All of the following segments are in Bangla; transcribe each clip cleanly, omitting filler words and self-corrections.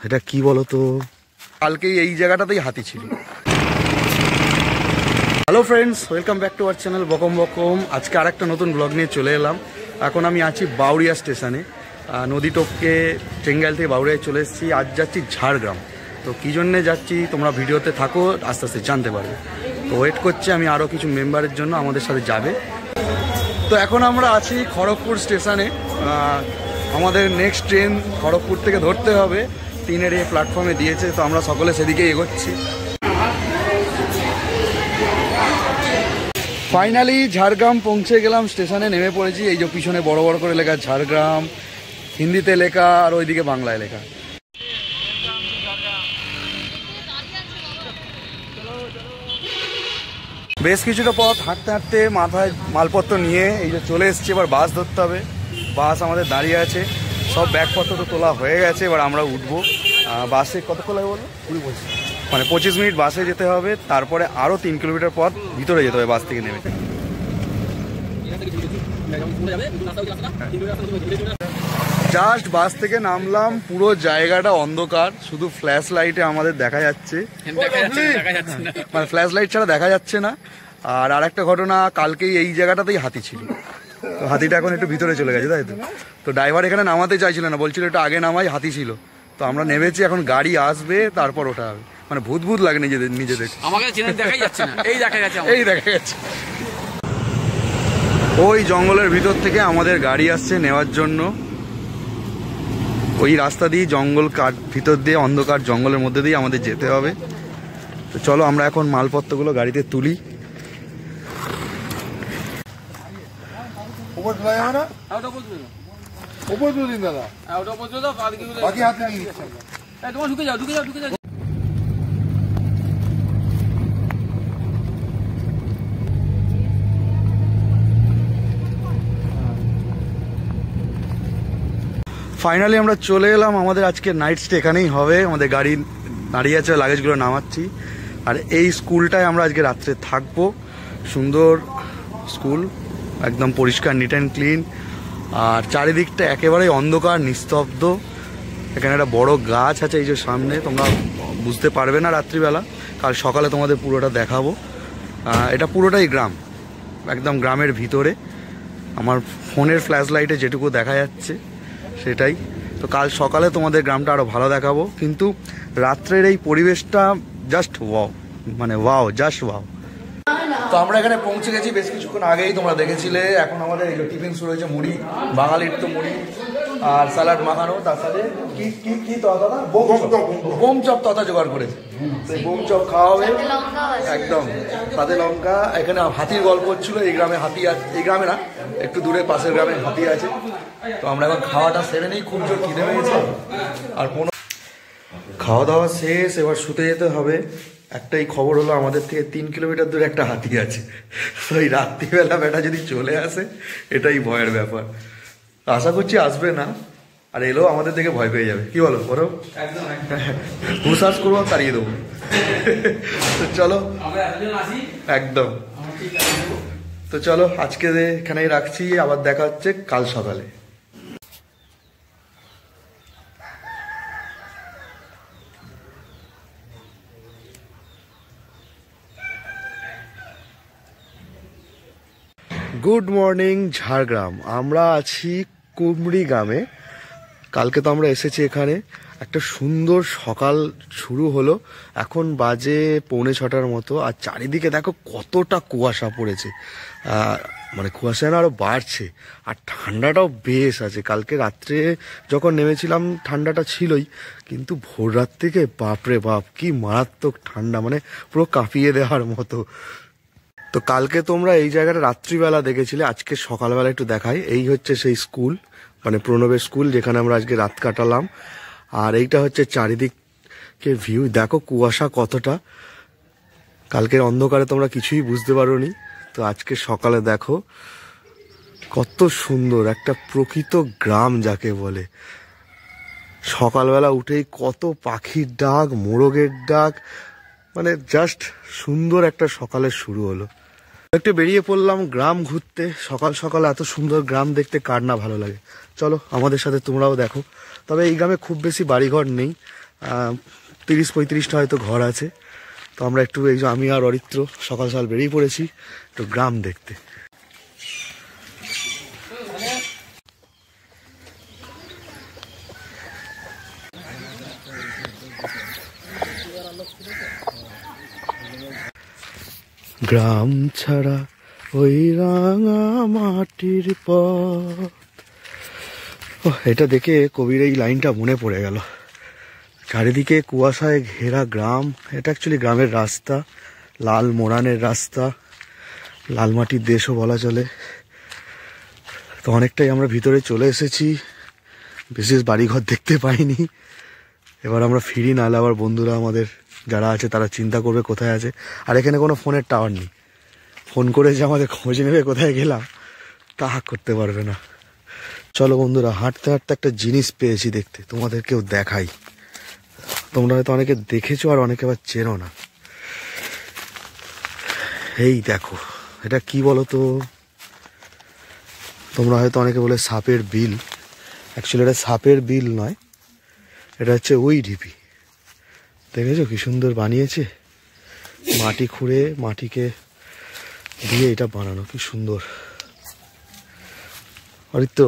এটা কি বলতো, কালকেই এই জায়গাটাতেই হাতি ছিল। Hello friends, welcome back to our channel Bokom Bokom. আজকে আর একটা নতুন ব্লগ নিয়ে চলে এলাম। এখন আমি আছি বাউরিয়া স্টেশনে, নদী টপকে চেঙ্গাইল থেকে বাউরিয়ায় চলে এসেছি। আজ যাচ্ছি ঝাড়গ্রাম। তো কী জন্যে যাচ্ছি তোমরা ভিডিওতে থাকো, আস্তে আস্তে জানতে পারবে। তো ওয়েট করছি আমি আরও কিছু মেম্বারের জন্য, আমাদের সাথে যাবে। তো এখন আমরা আছি খড়গপুর স্টেশনে। আমাদের নেক্সট ট্রেন খড়গপুর থেকে ধরতে হবে, 3-এর এই প্ল্যাটফর্মে দিয়েছে। তো আমরা সকলে সেদিকে এগোচ্ছি। ফাইনালি ঝাড়গ্রাম পৌঁছে গেলাম, স্টেশনে নেমে পড়েছি। এই যে পিছনে বড় বড় করে লেখা ঝাড়গ্রাম, হিন্দিতে লেখা আর ওইদিকে বাংলায় লেখা। বেশ কিছুটা পথ হাঁটতে হাঁটতে মাথায় মালপত্র নিয়ে এই যে চলে এসেছি। এবার বাস ধরতে হবে। বাস আমাদের দাঁড়িয়ে আছে, সব ব্যাগপত্র তো তোলা হয়ে গেছে। এবার আমরা উঠবো। বাসে কতক্ষণ লাগে বলবো? 20-25, মানে 25 মিনিট বাসে যেতে হবে। তারপরে আরও 3 কিলোমিটার পথ ভিতরে যেতে হবে বাস থেকে নেমে। জাস্ট বাস থেকে নামলাম, পুরো জায়গাটা অন্ধকার, শুধু ফ্ল্যাশ লাইটে আমাদের দেখা যাচ্ছে, মানে ফ্ল্যাশ লাইট ছাড়া দেখা যাচ্ছে না। আর আরেকটা ঘটনা, কালকেই এই জায়গাটাতেই হাতি ছিল। তো হাতিটা এখন একটু ভিতরে চলে গেছে, তাই তো? তো ড্রাইভার এখানে নামাতে চাইছিল না, বলছিল একটু আগে নামাই, হাতি ছিল। তো আমরা নেমেছি, এখন গাড়ি আসবে তারপর ওঠা হবে। মানে ভূত ভূত লাগে নিজেদের। এই দেখা যাচ্ছে ওই জঙ্গলের ভিতর থেকে আমাদের গাড়ি আসছে নেওয়ার জন্য। ওই রাস্তা দিয়ে জঙ্গল ভিতর দিয়ে অন্ধকার জঙ্গলের মধ্যে দিয়ে আমাদের যেতে হবে। তো চলো আমরা এখন মালপত্রগুলো গাড়িতে তুলি। ফাইনালি আমরা চলে এলাম। আমাদের আজকে নাইট স্টে এখানেই হবে। আমাদের গাড়ি দাঁড়িয়ে আছে, লাগেজগুলো নামাচ্ছি। আর এই স্কুলটায় আমরা আজকে রাত্রে থাকবো। সুন্দর স্কুল, একদম পরিষ্কার, নিট অ্যান্ড ক্লিন। আর চারিদিকটা একেবারেই অন্ধকার, নিস্তব্ধ। এখানে একটা বড় গাছ আছে এই যে সামনে, তোমরা বুঝতে পারবে না রাত্রিবেলা। কাল সকালে তোমাদের পুরোটা দেখাবো। এটা পুরোটাই গ্রাম, একদম গ্রামের ভিতরে। আমার ফোনের ফ্ল্যাশ লাইটে যেটুকু দেখা যাচ্ছে সেটাই। তো কাল সকালে তোমাদের গ্রামটা আরও ভালো দেখাবো। কিন্তু রাত্রের এই পরিবেশটা জাস্ট ওয়াও, মানে ওয়াও, জাস্ট ওয়াও। তো আমরা এখানে পৌঁছে গেছি বেশ কিছুক্ষণ আগেই, তোমরা দেখেছিলে। এখন আমাদের এই যে টিফিন শুরু হয়েছে, মুড়ি, বাঙালির তো মুড়ি আর স্যালাড মাখানো, তার সাথে কি তথা বোম চপ তথা জোগাড় করেছে। সেই বোম চপ খাওয়া হবে একদম, সাথে লঙ্কা। এখানে হাতির গল্প হচ্ছিল। এই গ্রামে হাতি আছে, এই গ্রামে না, একটু দূরে পাশের গ্রামে হাতি আছে। তো আমরা এখন খাওয়াটা সেরে নিই, খুব জোর খিদে পেয়েছে। আর খাওয়া দাওয়া শেষ, এবার শুতে যেতে হবে। একটাই খবর হলো, আমাদের থেকে 3 কিলোমিটার দূরে একটা হাতি আছে। তো এই রাত্রিবেলা বেটা যদি চলে আসে, এটাই ভয়ের ব্যাপার। আশা করছি আসবে না, আর এলেও আমাদের থেকে ভয় পেয়ে যাবে। কি বলো বলো? হুসাস করবো, তাড়িয়ে দেবো। তো চলো একদম। তো চলো আজকে এখানেই রাখছি, আবার দেখা হচ্ছে কাল সকালে। Good morning Jhargram. আমরা আছি কুমড়ি গ্রামে। কালকে তো আমরা এসেছি এখানে। একটা সুন্দর সকাল শুরু হলো, এখন বাজে 5:45 মতো। আর চারিদিকে দেখো কতটা কুয়াশা পড়েছে, মানে কুয়াশা আরো বাড়ছে। আর ঠান্ডাটাও বেশ আছে। কালকে রাত্রে যখন নেমেছিলাম ঠান্ডাটা ছিলই, কিন্তু ভোর রাত থেকে বাপরে বাপ কি মারাত্মক ঠান্ডা, মানে পুরো কাঁপিয়ে দেওয়ার মতো। তো কালকে তোমরা এই জায়গাটা রাত্রিবেলা দেখেছিলে, আজকে সকালবেলা একটু দেখাই। এই হচ্ছে সেই স্কুল, মানে প্রণবের স্কুল, যেখানে আমরা আজকে রাত কাটালাম। আর এইটা হচ্ছে চারিদিকে ভিউ। দেখো কুয়াশা কতটা, কালকের অন্ধকারে তোমরা কিছুই বুঝতে পারোনি। তো আজকে সকালে দেখো কত সুন্দর একটা প্রকৃত গ্রাম যাকে বলে। সকালবেলা উঠেই কত পাখির ডাক, মোরগের ডাক, মানে জাস্ট সুন্দর একটা সকালের শুরু হলো। একটু বেরিয়ে পড়লাম গ্রাম ঘুরতে। সকাল সকাল এত সুন্দর গ্রাম দেখতে কার না ভালো লাগে। চলো আমাদের সাথে তোমরাও দেখো। তবে এই গ্রামে খুব বেশি বাড়িঘর নেই, 30-35টা হয়তো ঘর আছে। তো আমরা একটু এই যে আমি আর অরিত্র সকাল সকাল বেরিয়ে পড়েছি একটু গ্রাম দেখতে। গ্রাম ছাড়া ওই রাঙা মাটির পথ। এটা দেখে কবির এই লাইনটা মনে পড়ে গেল। চারিদিকে কুয়াশায় ঘেরা গ্রাম। এটা অ্যাকচুয়ালি গ্রামের রাস্তা, লাল মোড়ানের রাস্তা, লাল মাটির দেশও বলা চলে। তো অনেকটাই আমরা ভিতরে চলে এসেছি, বিশেষ বাড়িঘর দেখতে পাইনি। এবার আমরা ফিরি, নাহলে আবার বন্ধুরা আমাদের যারা আছে তারা চিন্তা করবে কোথায় আছে। আর এখানে কোনো ফোনের টাওয়ার নেই, ফোন করে যে আমাদের খোঁজ নেবে কোথায় গেলাম তা করতে পারবে না। চলো বন্ধুরা, হাঁটতে হাঁটতে একটা জিনিস পেয়েছি দেখতে, তোমাদেরকেও দেখাই। তোমরা হয়তো অনেকে দেখেছো আর অনেকে আবার চেনো না। এই দেখো, এটা কি বলো তো? তোমরা হয়তো অনেকে বলে সাপের বিল। অ্যাকচুয়ালি এটা সাপের বিল নয়, এটা হচ্ছে ওই ঢিপি। দেখেছো কি সুন্দর বানিয়েছে, মাটি খুঁড়ে মাটিকে দিয়ে এটা বানানো, কি সুন্দর। অরিত্র,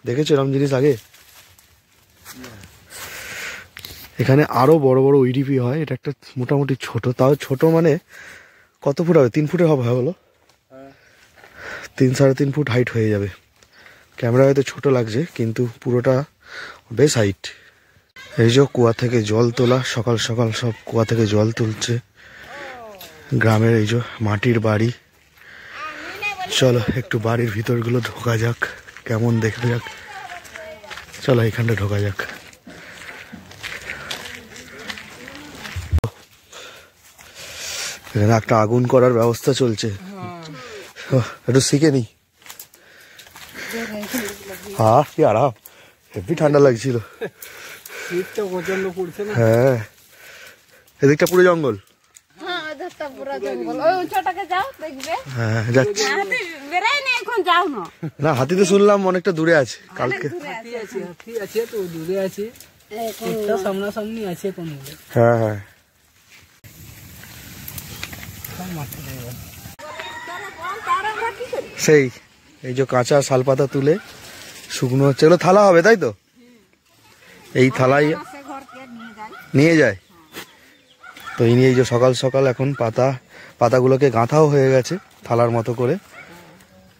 দেখেছো এরকম জিনিস আগে? এখানে আরো বড় বড় ওইডিপি হয়। এটা একটা মোটামুটি ছোট, তাও ছোট মানে কত ফুট হবে? 3 ফুটের হবে বলো? 3-3.5 ফুট হাইট হয়ে যাবে। ক্যামেরা হয়তো ছোট লাগছে কিন্তু পুরোটা বেশ হাইট। এই যে কুয়া থেকে জল তোলা, সকাল সকাল সব কুয়া থেকে জল তুলছে। গ্রামের এই যে মাটির বাড়ি। চলো একটু বাড়ির ভিতরগুলো ঢোকা যাক, কেমন দেখা যাক। চলো এখানটা ঢোকা যাক। এখানে একটা আগুন করার ব্যবস্থা চলছে, একটু শিখে নি। হ্যাঁ, কি আরাম, হেভি ঠান্ডা লাগছিল। হ্যাঁ, এদিকটা পুরো জঙ্গল। না, হাতি তো শুনলাম অনেকটা দূরে আছে। কালকে সামনাসামনি আছে। হ্যাঁ হ্যাঁ, সেই এই যে কাঁচা শালপাতা তুলে শুকনো হচ্ছে, এগুলো থালা হবে তাই তো? এই থালাই নিয়ে যায়। তো এই নিয়ে এই যে সকাল সকাল এখন পাতাগুলোকে গাঁথাও হয়ে গেছে থালার মতো করে।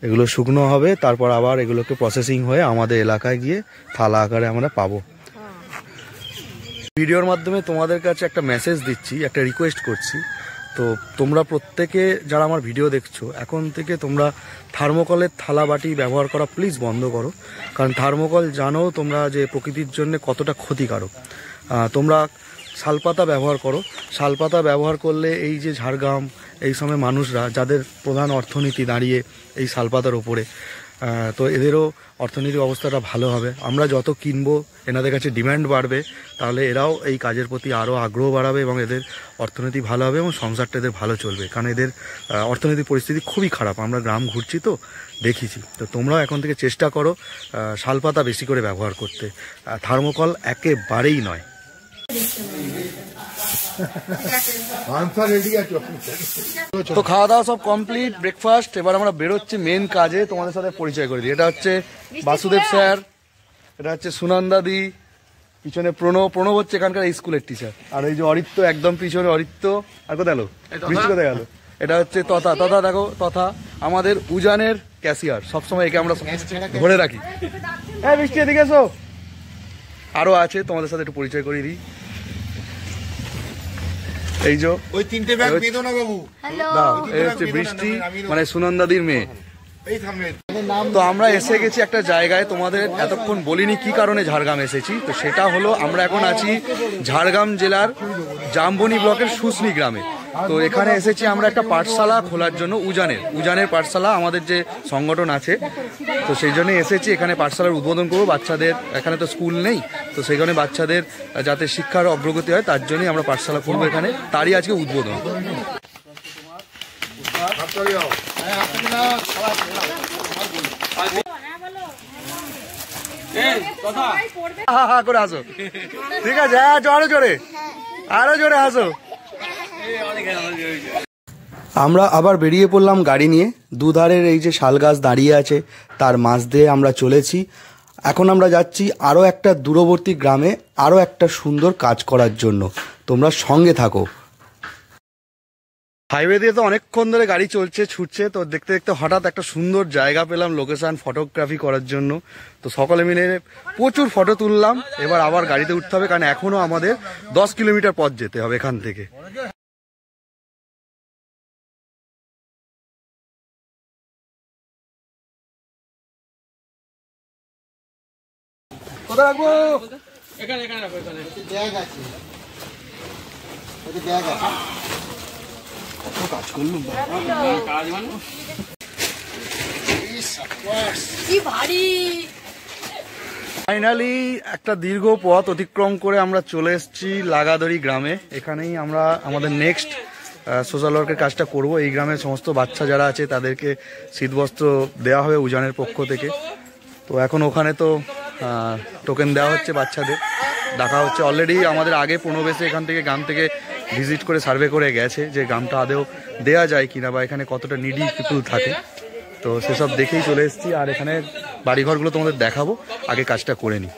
এগুলো শুকনো হবে, তারপর আবার এগুলোকে প্রসেসিং হয়ে আমাদের এলাকায় গিয়ে থালা আকারে আমরা পাবো। ভিডিওর মাধ্যমে তোমাদের কাছে একটা মেসেজ দিচ্ছি, একটা রিকোয়েস্ট করছি। তো তোমরা প্রত্যেকে যারা আমার ভিডিও দেখছো, এখন থেকে তোমরা থার্মোকলের থালা বাটি ব্যবহার করা প্লিজ বন্ধ করো। কারণ থার্মোকল জানো তোমরা যে প্রকৃতির জন্য কতটা ক্ষতিকারক। তোমরা শালপাতা ব্যবহার করো। শালপাতা ব্যবহার করলে এই যে ঝাড়গ্রাম এই সময় মানুষরা, যাদের প্রধান অর্থনীতি দাঁড়িয়ে এই শালপাতার ওপরে, তো এদেরও অর্থনৈতিক অবস্থাটা ভালো হবে। আমরা যত কিনবো, এনাদের কাছে ডিম্যান্ড বাড়বে, তাহলে এরাও এই কাজের প্রতি আরও আগ্রহ বাড়াবে এবং এদের অর্থনীতি ভালো হবে এবং সংসারটা এদের ভালো চলবে। কারণ এদের অর্থনৈতিক পরিস্থিতি খুবই খারাপ, আমরা গ্রাম ঘুরছি তো দেখেছি। তো তোমরাও এখন থেকে চেষ্টা করো শালপাতা বেশি করে ব্যবহার করতে, থার্মোকল একেবারেই নয়। তো খাওয়া দাওয়া সব কমপ্লিট, ব্রেকফাস্ট। এবার আমরা বেরোচ্ছি মেন কাজে। তোমাদের সাথে পরিচয় করে দিই, এটা হচ্ছে বাসুদেব স্যার, এটা হচ্ছে সুনন্দাদি, পিছনে প্রণব হচ্ছে এখানকার স্কুলের টিচার, আর এই যে অরিত্র একদম পিছনে। অরিত্র আর কোথায় গেল? বৃষ্টি কোথায় গেল? এটা হচ্ছে তথা দেখো, তথা আমাদের উজানের ক্যাশিয়ার। সবসময় একে আমরা ধরে রাখি। হ্যাঁ বৃষ্টি, এদিকে এসো। আরো আছে, তোমাদের সাথে একটু পরিচয় করিয়ে দিই। এই যে ওই 3টে ব্যাগ বেঁধো না বাবু। এই হচ্ছে বৃষ্টি, মানে সুনন্দাদির মেয়ে। তো আমরা এসে গেছি একটা জায়গায়, তোমাদের এতক্ষণ বলিনি কি কারণে ঝাড়গ্রাম এসেছি। তো সেটা হলো, আমরা এখন আছি ঝাড়গ্রাম জেলার জামবনি ব্লকের শুশনি গ্রামে। তো এখানে এসেছি আমরা একটা পাঠশালা খোলার জন্য, উজানের পাঠশালা, আমাদের যে সংগঠন আছে। তো সেই জন্যই এসেছি, এখানে পাঠশালার উদ্বোধন করবো বাচ্চাদের। এখানে তো স্কুল নেই, তো সেই জন্য বাচ্চাদের যাতে শিক্ষার অগ্রগতি হয় তার জন্যই আমরা পাঠশালা করবো এখানে, তারই আজকে উদ্বোধন। করে আসো, ঠিক আছে? আরো জোরে, আরো জোরে আসো। আমরা আবার বেরিয়ে পড়লাম গাড়ি নিয়ে। দুধারের এই যে শাল গাছ দাঁড়িয়ে আছে তার মাঝ দিয়ে আমরা চলেছি। এখন আমরা যাচ্ছি আরও একটা দূরবর্তী গ্রামে আরও একটা সুন্দর কাজ করার জন্য। তোমরা সঙ্গে থাকো। হাইওয়ে দিয়ে তো অনেকক্ষণ ধরে গাড়ি চলছে, ছুটছে, তো দেখতে দেখতে হঠাৎ একটা সুন্দর জায়গা পেলাম লোকেশন ফটোগ্রাফি করার জন্য। তো সকলে মিলে প্রচুর ফটো তুললাম। এবার আবার গাড়িতে উঠতে হবে, কারণ এখনও আমাদের 10 কিলোমিটার পথ যেতে হবে এখান থেকে। কোথায় রাখবো? এখানে রাখবো, এখানে ব্যাগ আছে, ওই ব্যাগ আছে। কত কাজ করলুম, কাজ মানে কি ভারী। ফাইনালি একটা দীর্ঘ পথ অতিক্রম করে আমরা চলে এসেছি লাগাদড়ি গ্রামে। এখানেই আমরা আমাদের নেক্সট সোশ্যাল ওয়ার্কের কাজটা করব। এই গ্রামের সমস্ত বাচ্চা যারা আছে তাদেরকে শীতবস্ত্র দেওয়া হবে উজানের পক্ষ থেকে। তো এখন ওখানে তো টোকেন দেওয়া হচ্ছে, বাচ্চাদের ডাকা হচ্ছে। অলরেডি আমাদের আগে প্রণবেশে এখান থেকে গ্রাম থেকে ভিজিট করে সার্ভে করে গেছে যে গ্রামটা আদেও দেওয়া যায় কিনা বা এখানে কতটা নিডি পিপুল থাকে। তো সেসব দেখেই চলে এসেছি। আর এখানে বাড়িঘরগুলো তোমাদের দেখাবো, আগে কাজটা করে নিই।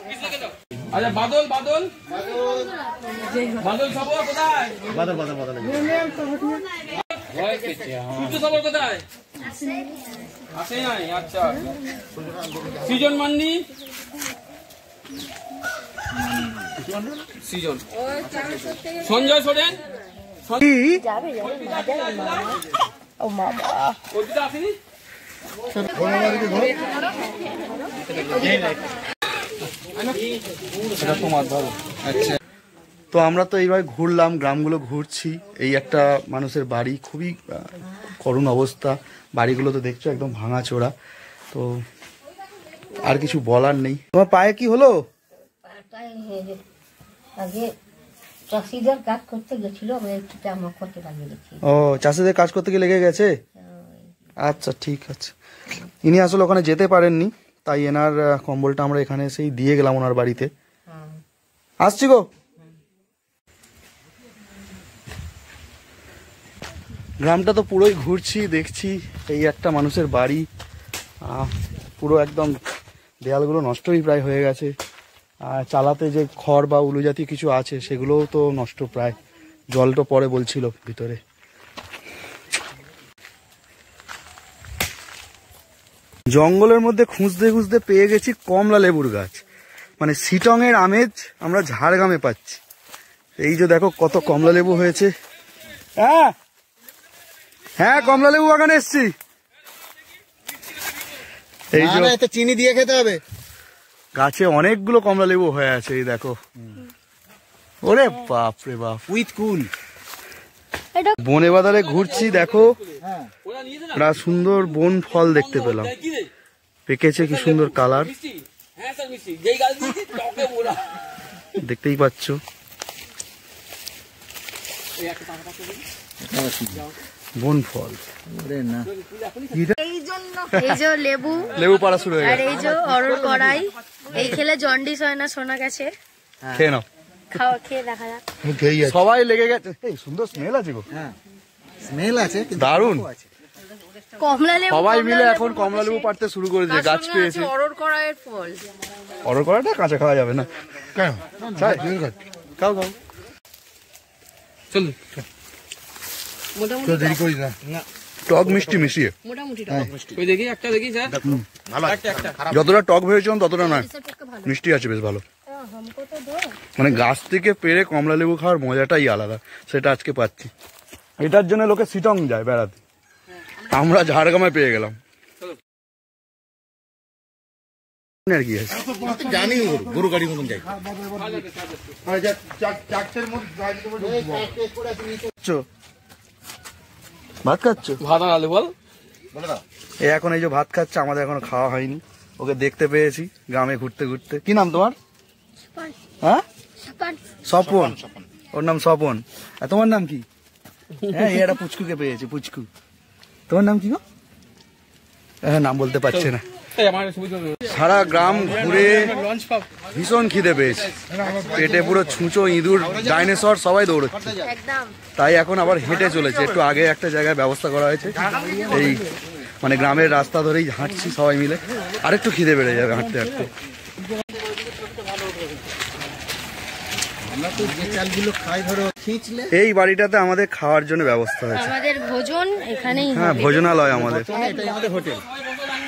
সৃজন মান্ডি, সৃজন, সঞ্জয় সোরেন, তো আমরা তো এইভাবে ঘুরলাম, গ্রামগুলো ঘুরছি। এই একটা মানুষের বাড়ি, খুবই করুণ অবস্থা। বাড়িগুলো তো দেখছো একদম ভাঙাচোরা। তো আর কিছু বলার নেই। তোমার পায়ে কি হলো? চাষিদের কাজ করতে গেছিল, আমার করতে লাগিয়ে গেছি। ও, চাষিদের কাজ করতে গিয়ে লেগে গেছে। আচ্ছা, ঠিক আছে। ইনি আসলে ওখানে যেতে পারেননি, তাই এনার কম্বলটা আমরা এখানে এসেই দিয়ে গেলাম ওনার বাড়িতে। আসছি গো। গ্রামটা তো পুরোই ঘুরছি, দেখছি। এই একটা মানুষের বাড়ি, পুরো একদম দেয়ালগুলো নষ্টই প্রায় হয়ে গেছে। আর চালাতে যে খড় বা উলু জাতীয় কিছু আছে সেগুলোও তো নষ্ট প্রায়। জল তো পরে বলছিল ভিতরে। জঙ্গলের মধ্যে খুঁজতে খুঁজতে পেয়ে গেছি কমলা লেবুর গাছ। মানে সিটং এর আমেজ আমরা ঝাড়গ্রামে পাচ্ছি। এই যে দেখো কত কমলা লেবু হয়েছে। হ্যাঁ হ্যাঁ, কমলা লেবু বাগানে এসছি। এই যে এতে চিনি দিয়ে খেতে হবে। গাছে অনেকগুলো কমলা লেবু হয়ে আছে, এই দেখো। ওরে বাপ রে বাপ, উইথ কুল। বনে বাজারে ঘুরছি, দেখো একটা সুন্দর বন ফল দেখতে পেলাম। পেকেছে, কি সুন্দর কালার, দেখতেই পাচ্ছ। বন ফল, এই যে লেবু, লেবু পাড়া শুরু হয়ে আর এই যে অরুর কড়াই। এই খেলে জন্ডিস হয় না, শোনা গেছে। খেয়ে নাও, খেয়ে দেখা যাক। সবাই লেগে গেছে। এই সুন্দর স্মেল আছে গো। হ্যাঁ, স্মেল আছে, দারুণ। কমলা লেবু, সবাই মিলে এখন কমলা লেবু পাড়তে শুরু করেছে, গাছ পেয়েছে। অরুর কড়াইয়ের ফল। অরুর কড়াইটা কাঁচা খাওয়া যাবে না। কেন? খাও খাও, চল। মোটামুটি দেরি করিস না। টক মিষ্টি মিশিয়ে, মোটামুটি দেখি একটা দেখি স্যার, যতটা টক ভেবেছিলাম ততটা নয়, মিষ্টি আছে, বেশ ভালো। মানে গাছ থেকে পেরে কমলা লেবু খাওয়ার মজাটাই আলাদা, সেটা আজকে পাচ্ছি। এটার জন্য লোকে সিটং যায় বেড়াতে, আমরা ঝাড়গ্রামে পেয়ে গেলাম। আর কি আছে জানি, গরু গাড়ি মতন যাই। ভাত খাচ্ছ? ভাত আর আলু বল। এ এখন এই যে ভাত খাচ্ছে, আমাদের এখনো খাওয়া হয়নি। ওকে দেখতে পেয়েছি গ্রামে ঘুরতে ঘুরতে। কি নাম তোমার? হ্যাঁ, স্বপন। ওর নাম স্বপন। আর তোমার নাম কি? হ্যাঁ, এটা পুচকুকে পেয়েছি, পুচকু। তোমার নাম কি গো? নাম বলতে পারছি না। এই আমার সুবিধা হলো। সারা গ্রাম ঘুরে ভীষণ খিদে পেয়েছে, পেটে পুরো ছুঁচো, ইঁদুর, ডাইনোসর সবাই দৌড়চ্ছে। একদম তাই এখন আবার হেঁটে চলেছে। একটু আগে একটা জায়গায় ব্যবস্থা করা হয়েছে, এই মানে গ্রামের রাস্তা ধরেই হাঁটছি সবাই মিলে। আরেকটু খিদে বেড়ে যাবে হাঁটতে হাঁটতে। এই বাড়িটাতে আমাদের খাওয়ার জন্য ব্যবস্থা হয়েছে। আমাদের ভোজন এখানেই হ্যাঁ, হবে। ভোজনালয় আমাদের।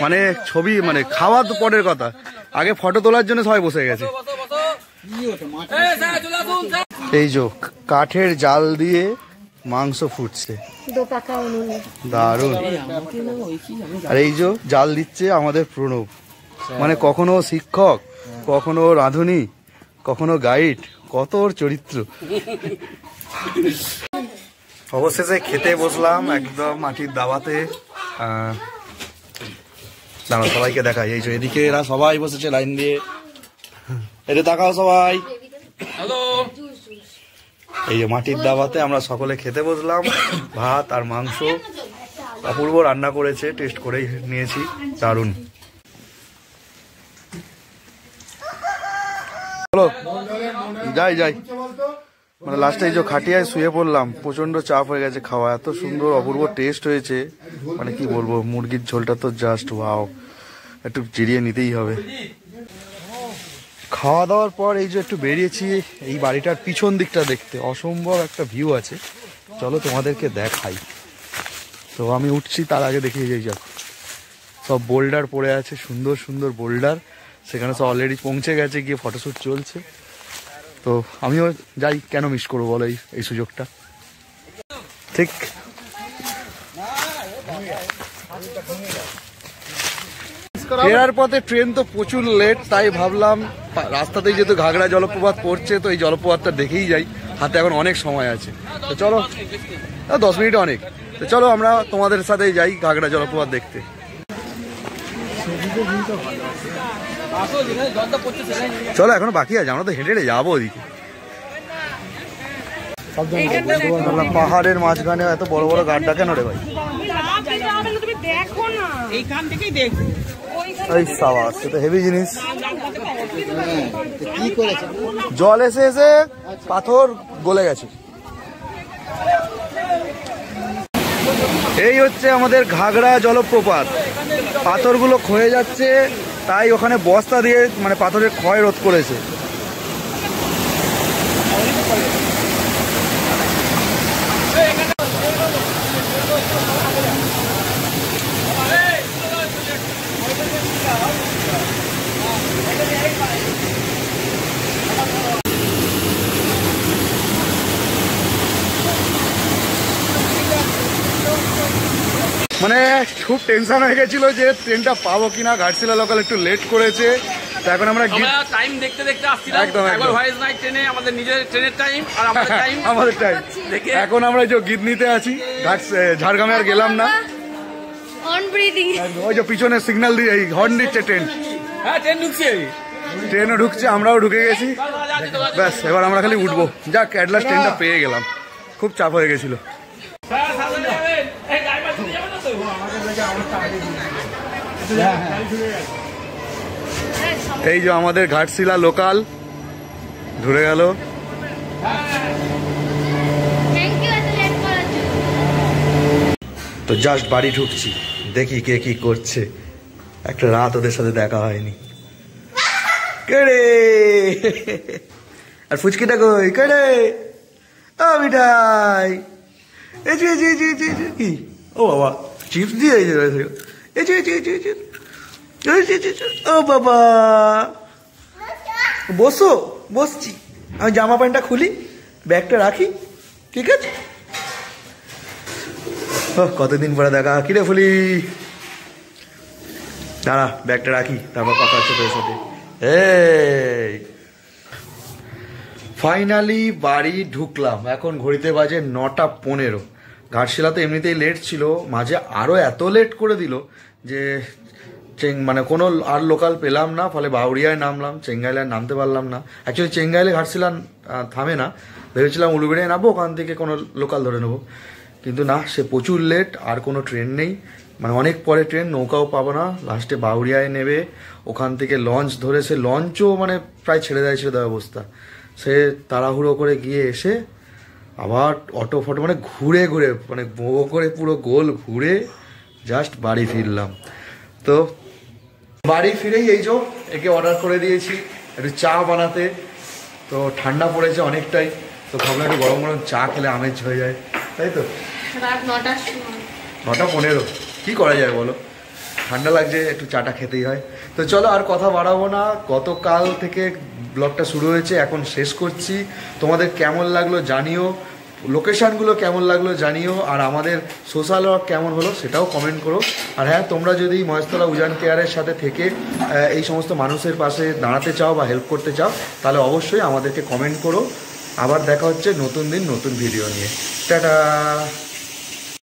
মানে ছবি মানে খাওয়া তো পরের কথা, আগে ফটো তোলার জন্য সবাই বসে গেছে। এই স্যার চলে আসুন স্যার। এই যে কাঠের জাল দিয়ে মাংস ফুটছে, দোপাকা উনুনে। দারুণ। আর এই যে জাল দিচ্ছে আমাদের প্রণব, মানে কখনো শিক্ষক, কখনো রাঁধুনি, কখনো গাইড, কত ওর চরিত্র। অবশেষে খেতে বসলাম একদম মাটির দাওয়াতে। দাঁড়া সবাইকে দেখাই, এই যে এদিকে এরা সবাই বসেছে লাইন দিয়ে। এটা তাকাও সবাই। হ্যালো। এই যে মাটির দাওয়াতে আমরা সকলে খেতে বসলাম। ভাত আর মাংস অপূর্ব রান্না করেছে, টেস্ট করেই নিয়েছি, দারুণ। চলো যাই যাই। মানে লাস্টে এই যে খাটিয়ায় শুয়ে পড়লাম, প্রচন্ড চাপ হয়ে গেছে খাওয়া। এত সুন্দর অপূর্ব টেস্ট হয়েছে, মানে কি বলবো, মুরগির ঝোলটা তো জাস্ট ওয়াও, একটু জিরিয়ে নিতেই হবে। খাওয়া দাওয়ার পর এই যে একটু বেরিয়েছি এই বাড়িটার পিছন দিকটা দেখতে, অসম্ভব একটা ভিউ আছে। চলো তোমাদেরকে দেখাই। তো আমি উঠছি, তার আগে দেখিয়ে যাই। যাক, সব বোল্ডার পড়ে আছে, সুন্দর সুন্দর বোল্ডার, সেখানে সব অলরেডি পৌঁছে গেছে, গিয়ে ফটোশ্যুট চলছে। তো আমিও যাই, কেন মিস করবো বলো এই সুযোগটা। ঠিক ফেরার পথে ট্রেন তো প্রচুর লেট, তাই ভাবলাম রাস্তাতেই যেহেতু ঘাগড়া জলপ্রপাত পড়ছে, তো এই জলপ্রপাতটা দেখেই যাই, হাতে এখন অনেক সময় আছে। তো চলো, 10 মিনিট অনেক। তো চলো আমরা তোমাদের সাথেই যাই ঘাগড়া জলপ্রপাত দেখতে। চলো, এখনো বাকি আছে, আমরা তো হেঁটে হেঁটে যাবো ওদিকে। পাহাড়ের মাঝখানে এত বড় বড় গাড্ডা কেন রে ভাই? এই সাবাস, এটা হেভি জিনিস। জল এসে এসে পাথর গলে গেছে। এই হচ্ছে আমাদের ঘাগড়া জলপ্রপাত। পাথরগুলো ক্ষয়ে যাচ্ছে, তাই ওখানে বস্তা দিয়ে মানে পাথরের ক্ষয় রোধ করেছে। মানে খুব টেনশন হয়ে গেছিল যে ট্রেনটা পাবো কিনা, ঘাটশিলা লোকাল একটু লেট করেছে। তো এখন আমরা টাইম দেখতে দেখতে আসছিলাম। একদম একবার ভয়েস নাই ট্রেনে, আমাদের নিজের ট্রেনের টাইম আর আমাদের টাইম আমাদের টাইম। এখন আমরা যে গিদনিতে আছি, ঝাড়গ্রামে আর গেলাম না। On breathing. ওই যে পিছনে সিগন্যাল দিয়ে হর্ন দিচ্ছে ট্রেন। হ্যাঁ ট্রেন ঢুকছে, ট্রেনও ঢুকছে, আমরাও ঢুকে গেছি। ব্যাস এবার আমরা খালি উঠবো। যাক, অ্যাটলাস্ট ট্রেনটা পেয়ে গেলাম। খুব চাপ হয়ে গেছিল। এই যে আমাদের ঘাটশিলা লোকাল ঘুরে গেল। তো জাস্ট বাড়ি ঢুকছি, দেখি কে কি করছে। একটা রাত ওদের সাথে দেখা হয়নি। কেড়ে আর ফুচকিটা কই? কেড়ে ও মিঠাই, কি? ও বাবা, চিপস দিয়ে ও বাবা, বসো। বসছি, আমি জামা প্যান্টটা খুলি, ব্যাগটা রাখি, ঠিক আছে? কতদিন পরে দেখা। কিরে ফুলি, দাঁড়া ব্যাগটা রাখি, তারপর কথা হচ্ছে তোর সাথে। এই ফাইনালি বাড়ি ঢুকলাম। এখন ঘড়িতে বাজে 9:15। ঘাটশিলাতে এমনিতেই লেট ছিল, মাঝে আরও এত লেট করে দিল যে মানে কোনো আর লোকাল পেলাম না। ফলে বাউরিয়ায় নামলাম, চেঙ্গাইলে নামতে পারলাম না। অ্যাকচুয়ালি চেঙ্গাইলে ঘাটশিলা থামে না, ভেবেছিলাম উলুবেড়িয়ায় নামবো, ওখান থেকে কোনো লোকাল ধরে নেবো, কিন্তু না, সে প্রচুর লেট, আর কোনো ট্রেন নেই। মানে অনেক পরে ট্রেন, নৌকাও পাবো না, লাস্টে বাউরিয়ায় নেবে, ওখান থেকে লঞ্চ ধরে, সে লঞ্চও মানে প্রায় ছেড়ে দেওয়া অবস্থা, সে তাড়াহুড়ো করে গিয়ে এসে আবার অটো ফটো মানে ঘুরে ঘুরে মানে বো করে পুরো গোল ঘুরে জাস্ট বাড়ি ফিরলাম। তো বাড়ি ফিরেই এই যে একে অর্ডার করে দিয়েছি একটু চা বানাতে, তো ঠান্ডা পড়েছে অনেকটাই, তো ভাবলাম একটু গরম গরম চা খেলে আমেজ হয়ে যায়, তাই তো। রাত 9টার সময়, 9:15, কী করা যায় বলো, ঠান্ডা লাগছে, একটু চাটা খেতেই হয়। তো চলো আর কথা বাড়াবো না, গতকাল থেকে ব্লগটা শুরু হয়েছে, এখন শেষ করছি। তোমাদের কেমন লাগলো জানিও, লোকেশানগুলো কেমন লাগলো জানিও, আর আমাদের সোশ্যাল ওয়ার্ক কেমন হলো সেটাও কমেন্ট করো। আর হ্যাঁ, তোমরা যদি মহেশতলা উজান কেয়ারের সাথে থেকে এই সমস্ত মানুষের পাশে দাঁড়াতে চাও বা হেল্প করতে চাও, তাহলে অবশ্যই আমাদেরকে কমেন্ট করো। আবার দেখা হচ্ছে নতুন দিন নতুন ভিডিও নিয়ে। টাটা।